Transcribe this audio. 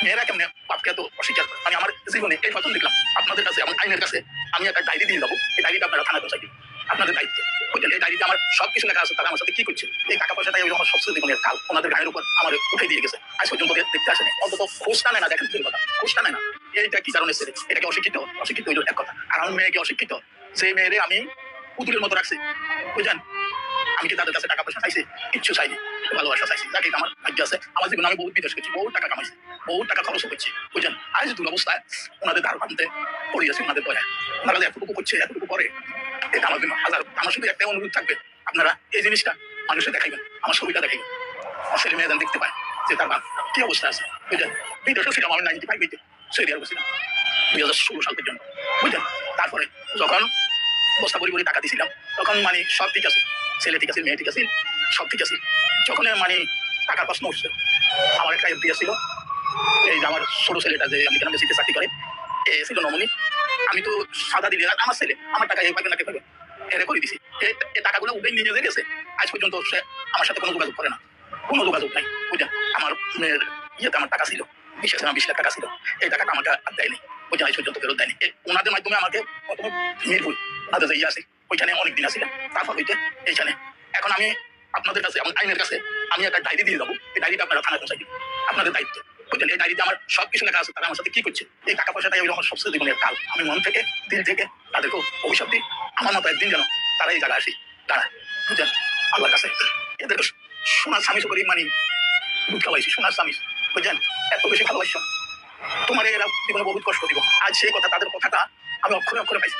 মেয়েরা কেমনে বাপকে এত অস্বীকার করে? আমি আমার জীবনে এই প্রথম দেখলাম আপনাদের কাছে এবং আইনের কাছে আমি একটা ডায়েরি দিয়ে যাবো, এই ডায়েরিটা আপনারা থানায় পৌঁছাই দিন, আপনাদের দায়িত্ব। বুঝলেন, এই ডায়েরিতে আমার সবকিছু লেখা আছে, তারা আমার সাথে কি করছে, এই টাকা পয়সাটাই ওই আমার সবচেয়ে জীবনের কাল, ওনাদের গায়ের উপর আমার উঠে দিয়ে গেছে, আজ পর্যন্ত দেখতে আসেনি, অন্তত খোঁজটা নেয় না, দেখেন দুই কথা, খোঁজটা নেয় না। এইটা কি কারণে ছেলে এটাকে অশিক্ষিত, অশিক্ষিত হইল এক কথা। আর আমার মেয়েকে অশিক্ষিত, সেই মেয়েরে আমি পুতুলের মতো রাখছি। বুঝলেন, আমি কি তাদের কাছে টাকা পয়সা চাইছি? কিচ্ছু চাইনি, ভালোবাসা চাইছি। যাকে আমার ভাগ্য আছে, আমার জীবনে আমি বহু বিদেশ করছি, বহু টাকা কামাইছি, বহু টাকা খরচ করছি। বুঝলেন, আজ দুরবস্থায় ওনাদের ধার বাঁধতে পড়িয়েছি, ওনাদের দয়া। ওনারা এতটুকু করছে, এতটুকু করে, এটা আমার জন্য হাজার। আমার শুধু একটাই অনুরোধ থাকবে, আপনারা এই জিনিসটা মানুষের দেখাইবেন, আমার ছবিটা দেখাইবেন, আমার ছেলে মেয়েদের দেখতে পায় যে তার কি অবস্থা আছে। বুঝলেন, বিদেশও ছিলাম আমি 95 সৌদি আরবে ছিলাম 2016 সাল পর্যন্ত। বুঝলেন, তারপরে যখন বস্তা পরিবারে টাকা দিয়েছিলাম তখন মানে সব ঠিক আছে, ছেলে ঠিক আছে, মেয়ে ঠিক আছে, সব ঠিক আছে। যখন মানে টাকার প্রশ্ন উঠছে, আমার একটা এফডি ছিল, এই যে আমার ছোট ছেলেটা যে আমি কেন বেশিতে চাকরি করে, এ ছিল নমনি। আমি তো সাদা দিলে আমার ছেলে আমার টাকা এই পাবে না কে পাবে, এরে করে দিছি। এই টাকাগুলো উঠে নিয়ে যে গেছে, আজ পর্যন্ত সে আমার সাথে কোনো যোগাযোগ করে না, কোনো যোগাযোগ নাই। বুঝলেন, আমার মেয়ের ইয়েতে আমার টাকা ছিল 20 লাখ টাকা ছিল, এই টাকাটা আমাকে আর দেয়নি। বুঝলেন, আজ পর্যন্ত ফেরত দেয়নি। ওনাদের মাধ্যমে আমাকে প্রথমে মিরপুর ওনাদের যে ইয়ে আছে ওইখানে অনেকদিন আসছিলাম, তারপর হইতে এইখানে। এখন আমি আপনাদের কাছে এবং আইনের কাছে আমি একটা ডায়েরি দিয়ে যাবো, এই ডায়েরিটা আপনারা থানায় পৌঁছাই দিন, আপনাদের দায়িত্ব। বুঝলেন, এই ডায়েরিতে আমার সবকিছু লেখা আছে, তারা আমার সাথে কি করছে, এই টাকা পয়সাটাই ওই আমার সবচেয়ে জীবনের কাল। আমি মন থেকে, দিল থেকে তাদেরকে অভিশাপ দিই, আমার মতো একদিন যেন তারা এই জায়গায় আসি দাঁড়ায়। বুঝলেন, আল্লাহর কাছে এদেরকে সোনার স্বামী করি, মানে দুধ খাওয়াইছি, সোনার স্বামী। বুঝলেন, এত বেশি ভালোবাসছো তোমার, এরা জীবনে বহুত কষ্ট দিব। আজ সেই কথা, তাদের কথাটা আমি অক্ষরে অক্ষরে পাইছি।